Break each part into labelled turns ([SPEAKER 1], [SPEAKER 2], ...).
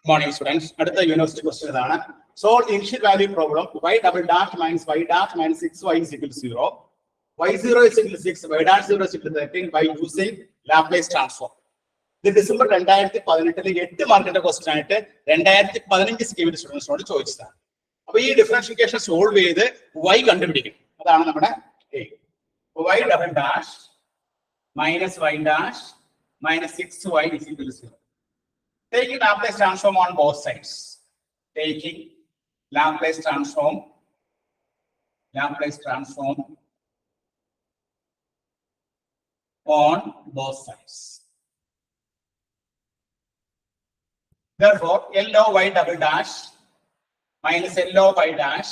[SPEAKER 1] Morning students. At the university question solve initial value problem y double dash minus y dash minus 6y is equal to 0. y0 is equal to 6, y dash 0 is equal to 13 by using Laplace transform. The December 2018 8 മാർക്കിന്റെ question ആയിട്ട് 2015 സ്കീമിന്റെ സ്റ്റുഡൻസിനോട് ചോദിച്ചതാണ്. അപ്പോൾ ഈ differentiation solve ചെയ്ത് y കണ്ടുപിടിക്കും. അതാണ് നമ്മുടെ y double dash minus y dash minus 6y is equal to 0. Taking Laplace transform on both sides. Taking Laplace transform on both sides. Therefore, L of y double dash minus L of y dash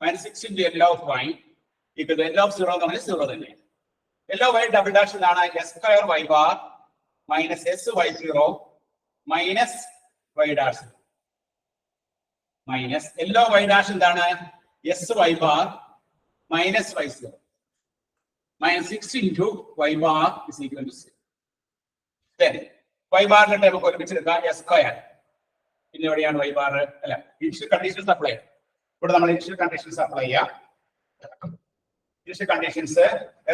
[SPEAKER 1] minus 6 into L of y equal to L of 0 minus 0 then. L of y double dash is s square y bar minus s y0 minus y dash minus L of y dash is s y bar minus y0 minus 6 into y bar is equal to 0. Then y bar the type of s square. In your y bar, initial conditions apply. Put the initial conditions apply. Initial conditions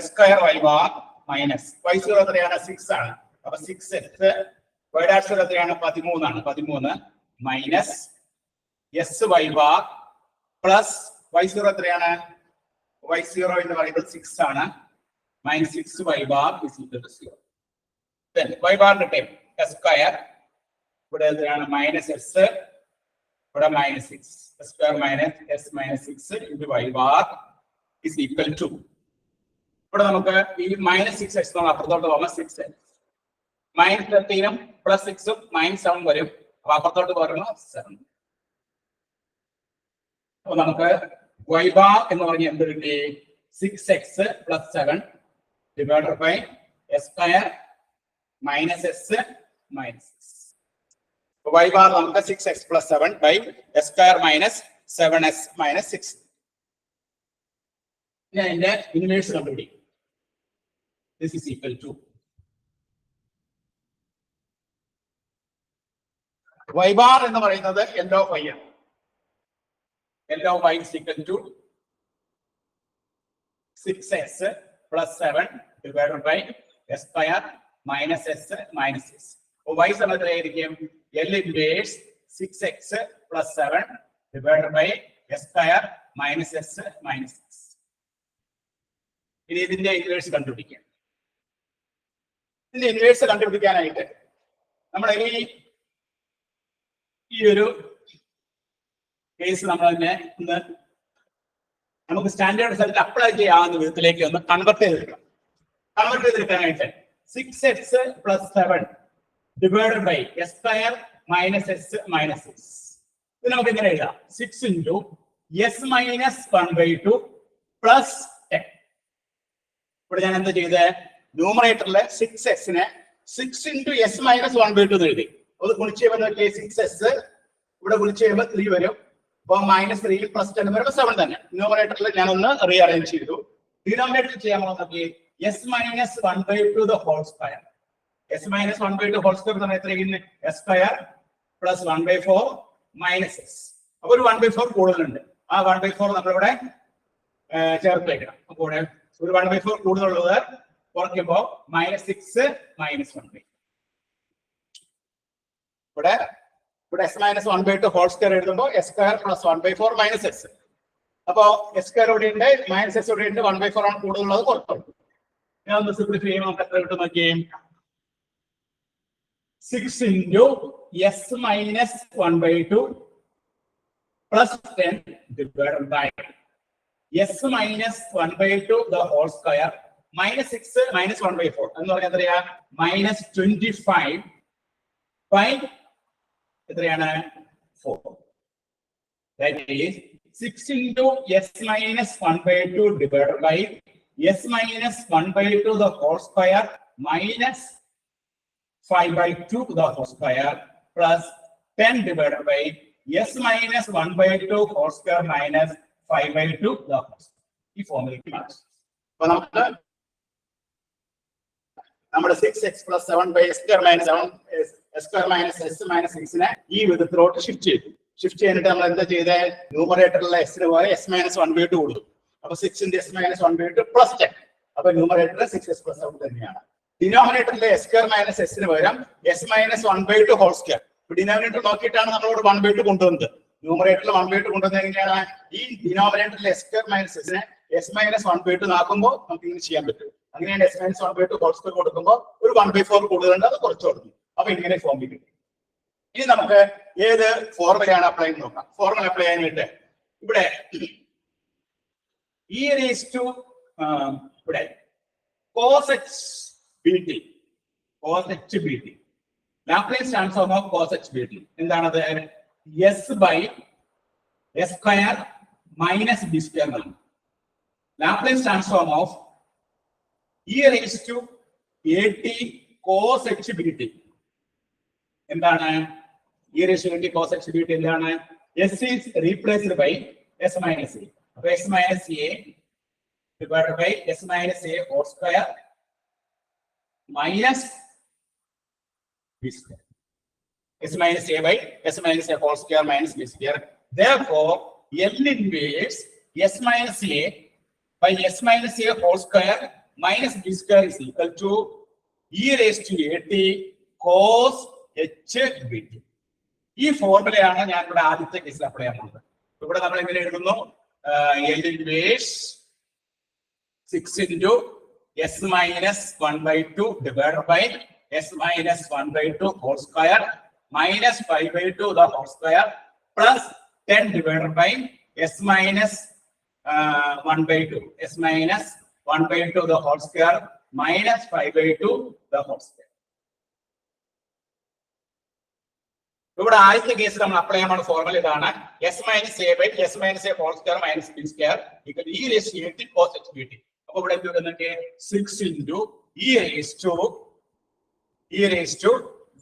[SPEAKER 1] s square y bar minus y0 6 ആണ്. അപ്പോൾ 6x y dash 13 ആണ് minus s y bar plus y0 എത്രയാണ് y0 എന്ന് പറയുന്നത് 6 ആണ് minus 6 y bar is equal to 0. Then y bar ന്റെ time s square ഇവിടെ എത്രയാണ് minus s ഇവിടെ minus 6 s square minus s minus 6 into y bar is equal to ഇവിടെ നമുക്ക് ഈ minus 6x നമ്മൾ അപ്പുറത്തോട്ട് പോകുമ്പോൾ 6x minus 13 plus 6 minus 7 വരും അപ്പോൾ അപ്പുറത്തോട്ട് പോകുമ്പോൾ 7. അപ്പോൾ നമുക്ക് y bar എന്ന് പറഞ്ഞാൽ എന്ത് കിട്ടി 6x plus 7 divided by s square minus s minus 6. So y bar നമുക്ക് 6x plus 7 by s square minus 7s minus 6. ഞാൻ ഇതിന്റെ ഇൻവേഴ്സ് കണ്ടുപിടിക്കും. This is equal to y bar എന്ന് പറയുന്നത് L of y ആണ്. L of y is equal to 6x plus 7 divided by s square minus s minus 6. അപ്പോൾ y സമയത്തിലായിരിക്കും L inverse 6x plus 7 divided by s square minus s minus 6. ഇനി ഇതിന്റെ inverse കണ്ടുപിടിക്കാം. ഇതിന്റെ inverse കണ്ടുപിടിക്കാനായിട്ട് നമ്മൾ ഈ ഒരു കേസ് നമ്മൾ തന്നെ നമുക്ക് സ്റ്റാൻഡേർഡ് റിസൾട്ട് അപ്ലൈ ചെയ്യാവുന്ന വിധത്തിലേക്ക് ഒന്ന് കൺവെർട്ട് ചെയ്തെടുക്കാനായിട്ട് 6x plus 7 divided by s square minus s minus 6. ഇത് നമുക്ക് ഇങ്ങനെ എഴുതാം 6 into s minus 1/2 plus 10. ഇവിടെ ഞാൻ എന്താ ചെയ്തത് ന്യൂമറേറ്ററിലെ 6x നെ 6 into s minus 1/2 എന്ന് എഴുതി. അത് ഗുണിച്ച് ചെയ്യുമ്പോൾ 6s ഇവിടെ ഗുണിച്ച് ചെയ്യുമ്പോൾ 3 വരും. അപ്പോൾ minus 3 plus 10 വരുമ്പോൾ 7 തന്നെ. ന്യൂമറേറ്ററിൽ ഞാൻ ഒന്ന് റീഅറേഞ്ച് ചെയ്തു. ഡിനോമിനേറ്ററിൽ ചെയ്യാൻ നോക്കി s minus 1/2 the whole square. s minus 1/2 whole square എന്ന് പറഞ്ഞാൽ എത്രയാണ് s square plus 1/4 minus s. അപ്പോൾ ഒരു 1/4 കൂടുതലുണ്ട്. ആ 1/4 നമ്മളിവിടെ ചേർത്ത് വയ്ക്കണം. അപ്പോൾ ഒരു 1/4 കൂടുതലുള്ളത് കുറയ്ക്കുമ്പോൾ -6 -1/2. ഇവിടെ s minus 1/2 ഹോൾ സ്ക്വയർ എഴുതുമ്പോൾ s square plus 1/4 minus s. അപ്പോൾ s square ഇവിടെ ഉണ്ട് minus s ഇവിടെ ഉണ്ട് 1/4 ആണ് കൂടുതലുള്ളത് കുറയ്ക്കും. ഞാൻ ഒന്ന് സിംപ്ലിഫൈ ചെയ്യുമ്പോൾ നമുക്ക് എത്ര കിട്ടും നോക്കിയേ 6 into s minus 1/2 plus 10 divided by s minus 1/2 the whole square minus 6 minus 1/4 എന്ന് പറഞ്ഞാൽ എത്രയാ -25 by എത്രയാണ് 4. That is 6 into s minus 1/2 divided by s minus 1/2 the whole square minus 5/2 the whole square plus 10 divided by s minus 1/2 whole square minus 5/2 the whole square. ഈ ഫോർമുലയ്ക്ക് മാറ്റാം. അപ്പോൾ നമുക്ക് നമ്മുടെ 6x plus 7 by s square minus 7 is S square minus S minus സിക്സിനെ ഈ വിധത്തിലോട്ട് shift ചെയ്തു. Shift ചെയ്തിട്ട് നമ്മൾ എന്താ ചെയ്തത്? ന്യൂമറേറ്ററിലെ എസിന് പോലെ എസ് മൈനസ് 1/2 കൊടുത്തു. അപ്പൊ 6 × എസ് മൈനസ് 1/2 പ്ലസ് 10. അപ്പൊ ന്യൂമറേറ്ററിൽ 6s പ്ലസ് ഔട്ട് തന്നെയാണ്. ഡിനോമിനേറ്ററിലെ എസ് സ്ക്വയർ മൈനസ് എസിന് പകരം S minus 1/2 whole square. Denominator നോക്കിയിട്ടാണ് നമ്മളോട് 1/2 കൊണ്ടുവന്നത്. ന്യൂമറേറ്ററിൽ 1/2 കൊണ്ടുവന്നത് എങ്ങനെയാണ്? ഈ ഡിനോമിനേറ്ററിലെ എസ് സ്ക്വയർ മൈനസ് എസിനെ എസ് മൈനസ് 1/2 ആക്കുമ്പോൾ നമുക്ക് ഇങ്ങനെ ചെയ്യാൻ പറ്റും. അങ്ങനെയാണ് എസ് മൈനസ് 1/2 ഹോൾ സ്ക്വയർ കൊടുക്കുമ്പോൾ ഒരു 1/4 കൂടുതലുണ്ട്, അത് കുറച്ച് കൊടുക്കും. അപ്പൊ ഇങ്ങനെ ഫോം കിട്ടും. ഇനി നമുക്ക് ഏത് ഫോർമുലയാണ് അപ്ലൈ ചെയ്ത് നോക്കാം. ഫോർമുല അപ്ലൈ ചെയ്യാനായിട്ട് ഇവിടെ ഇവിടെ cos h bt, cos h bt, Laplace transform of cos h bt എന്താണത്? s by s square minus b square ആണ്. Laplace transform of e raised to at cos h bt എന്താണ്? e raised to at cos h bt എന്താണ്? s is replaced by s minus a. അപ്പൊ s minus a divided by s minus a whole square minus b square. S minus a by s minus a whole square minus b square. Therefore, L inverse s minus a by s minus a whole square minus b square is equal to e raised to at cos h bt. ഈ ഫോർമുലയാണ് ഞാൻ ഇവിടെ ആദ്യത്തെ കേസിൽ apply ചെയ്യാൻ പോകുന്നത്. ഇവിടെ നമ്മൾ എങ്ങനെ എഴുതുന്നു? L inverse 6 into s minus 1/2 divided by s minus 1/2 whole square minus 5/2 the whole square plus 10 divided by s minus 1/2, s minus 1/2 the whole square minus 5/2 the whole square. ഇവിടെ ആദ്യത്തെ കേസിൽ നമ്മൾ അപ്ലൈ ചെയ്യാൻ ഫോർമുല ഇതാണ്. S minus A by S minus A whole square minus B square equal E raise to 8 cos h bt. അപ്പൊ ഇവിടെ എന്ത് വരുന്നുണ്ട്? 6 into e raised to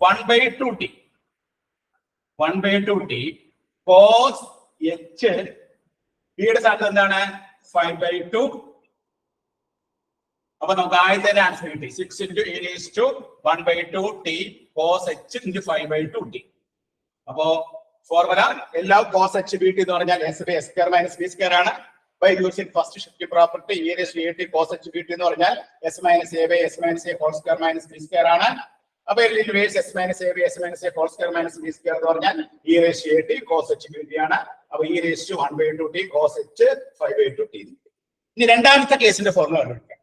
[SPEAKER 1] 1/2t 1/2t cos h ബിയുടെ സ്ഥാനത്ത് എന്താണ്? 5/2. അപ്പൊ നമുക്ക് ആദ്യത്തെ ആൻസർ കിട്ടി. 6 into e raised to 1/2t cos h into 5/2t. അപ്പോ ഫോർമുല എല്ലാം cos h bt എന്ന് പറഞ്ഞാൽ s by s square minus b square ആണ്. By using first shifting property, e raised to 8 cos h bt എന്ന് പറഞ്ഞാൽ s minus a by s minus a whole square minus b square ആണ്. അപ്പൊ L inverse s minus a by s minus a whole square minus b square എന്ന് പറഞ്ഞാൽ e raised to 8 cos h bt ആണ്. അപ്പൊ e raised to 1/2t cos h 5/2t. ഇനി രണ്ടാമത്തെ കേസിന്റെ formula കണ്ടുപിടിക്കാം.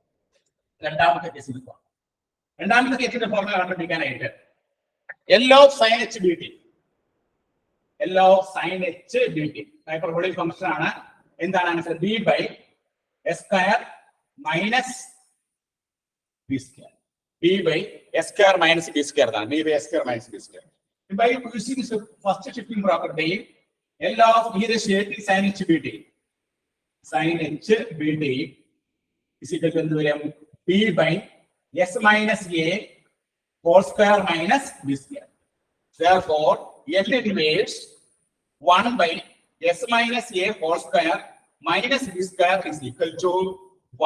[SPEAKER 1] രണ്ടാമത്തെ കേസിന്റെ ഫോർമുല കണ്ടുപിടിക്കാനായിട്ട് L of sin h bt, L of sin h bt hyperbolic function ആണ്. എന്താണ് answer? b by s square minus b square. b by s square minus b square ആണ്. b by s square minus b square. By using first shifting property, L of e raised to 8 sin h bt, sin h bt is equal to എന്ത് വരും? b by s minus a whole square minus b square. Therefore, L inverse 1 by s minus a whole square minus b square is equal to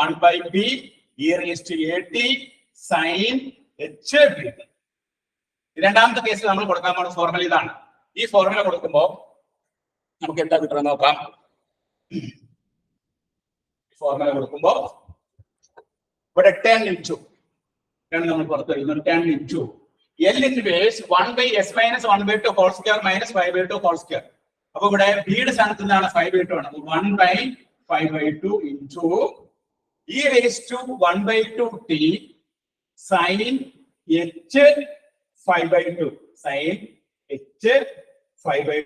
[SPEAKER 1] 1 by b e raised to 8 sin h bt. രണ്ടാമത്തെ കേസിൽ നമ്മൾ കൊടുക്കാൻ പോകുന്ന formula ഇതാണ്. ഈ formula കൊടുക്കുമ്പോൾ നമുക്ക് എന്താ കിട്ടുന്നത് നോക്കാം. ഫോർമുല കൊടുക്കുമ്പോൾ ഇവിടെ 10 into നമ്മൾ പുറത്ത് എഴുതുന്നത് 10 into L inverse 1 by s minus 1/2 whole square minus 5/2 whole square. അപ്പൊ ഇവിടെ ബിയുടെ സ്ഥാനത്ത് എന്താണ്? 5/2 ആണ്. 1 by 5/2 into e raised to 1/2t sin h 5/2 sin h 5/2.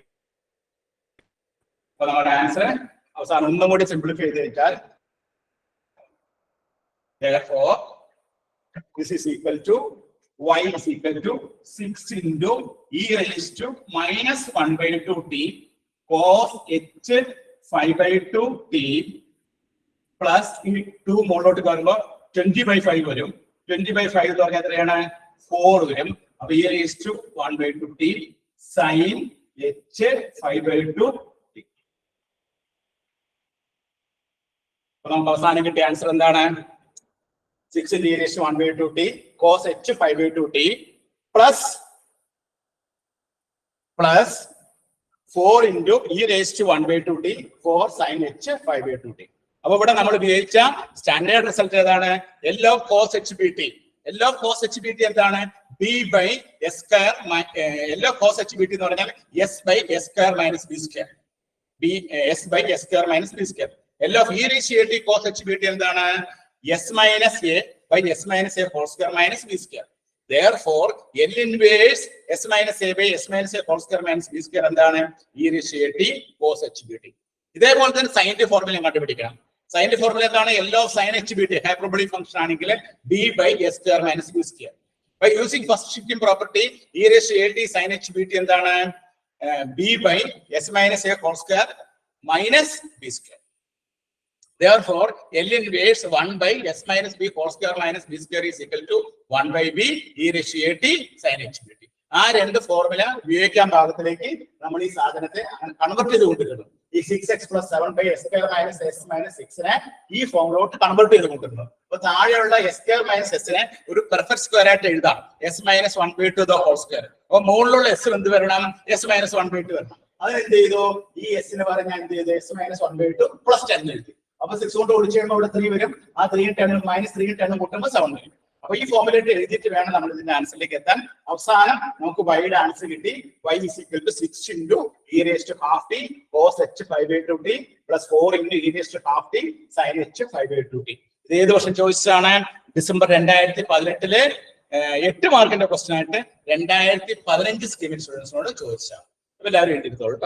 [SPEAKER 1] അപ്പൊ നമ്മുടെ ആൻസർ അവസാനം ഒന്നും കൂടി സിംപ്ലിഫൈ ചെയ്ത് വെച്ചാൽ therefore this is equal to y is equal to 6 into e raised to minus 1/2t cos h 5/2t plus 2 മുകളിലോട്ട് വരുമ്പോൾ 20/5 വരും. 20/5 എന്ന് പറഞ്ഞാൽ എത്രയാണ്? 4 വരും. അപ്പൊ e raised to 1/2t sin h 5/2t. അപ്പൊ നമുക്ക് അവസാനം കിട്ടിയ ആൻസർ എന്താണ്? 6 into e raised to 1/2t cos h 5/2t plus plus 4 into e raised to 1/2t 4 sin h 5/2t. അപ്പൊ ഇവിടെ നമ്മൾ ഉപയോഗിച്ച സ്റ്റാൻഡേർഡ് റിസൾട്ട് ഏതാണ്? L of cos hbt. L of cos hbt എന്താണ്? b by s square. L of cos hbt എന്ന് പറഞ്ഞാൽ s by s square minus b square. s by s square minus b square. L of e raised to at cos hbt എന്താണ്? s minus a by s minus a whole square minus b square. Therefore, L inverse s minus a by s minus a whole square minus b square എന്താണ്? e raised to at cos hbt. ഇതേപോലെ തന്നെ സൈനിന്റെ formula കണ്ടുപിടിക്കണം. സൈനിന്റെ formula എന്താണ്? L of sin hbt hyperbolic function ആണെങ്കിൽ b by s square minus b square. By using first shifting property, e raised to at sin hbt എന്താണ്? b by s minus a whole square minus b square. Therefore, L inverse 1 by s minus b whole square minus b square is equal to 1 by b e raised to at sin hbt. ആ രണ്ട് formula ഉപയോഗിക്കാൻ പാകത്തിലേക്ക് നമ്മൾ ഈ സാധനത്തെ convert ചെയ്ത് കൊണ്ടിരുന്നു. ഈ 6x plus 7 by s square minus s minus 6 നെ ഈ ഫോമിലോട്ട് കൺവെർട്ട് ചെയ്ത് കൊണ്ടിരുന്നു. അപ്പൊ താഴെയുള്ള s square minus s നെ ഒരു പെർഫെക്റ്റ് സ്ക്വയർ ആയിട്ട് എഴുതാം. s minus 1/2 the whole square. അപ്പൊ മുകളിലുള്ള s എന്ത് വരണം? s minus 1/2 വരണം. അത് എന്ത് ചെയ്തു? ഈ s ന് പകരം ഞാൻ എന്ത് ചെയ്തു? s minus 1/2 plus 10 എഴുതി. അപ്പൊ 6 കൊണ്ട് ഓടിച്ചു കഴിയുമ്പോൾ ഇവിടെ 3 വരും. ആ 3 10 minus 3 10 കൂട്ടുമ്പോൾ 7 വരും. അപ്പൊ ഈ ഫോർമുലേറ്റ് എഴുതിയിട്ട് വേണം നമ്മൾ ഇതിന്റെ ആൻസറിലേക്ക് എത്താൻ. അവസാനം നമുക്ക് y-യുടെ ആൻസർ കിട്ടി. y is equal to 6 into e raised to half t cos h 5/2t plus 4 into e raised to half t sin h 5/2t. ഇത് ഏത് വർഷം ചോദിച്ചതാണ്? ഡിസംബർ 2018 8 മാർക്കിന്റെ ക്വസ്റ്റ്യൻ ആയിട്ട് 2015 സ്കീമിൽ സ്റ്റുഡൻസിനോട് ചോദിച്ചതാണ്. എല്ലാവരും എഴുതിയെടുത്തോളൂ.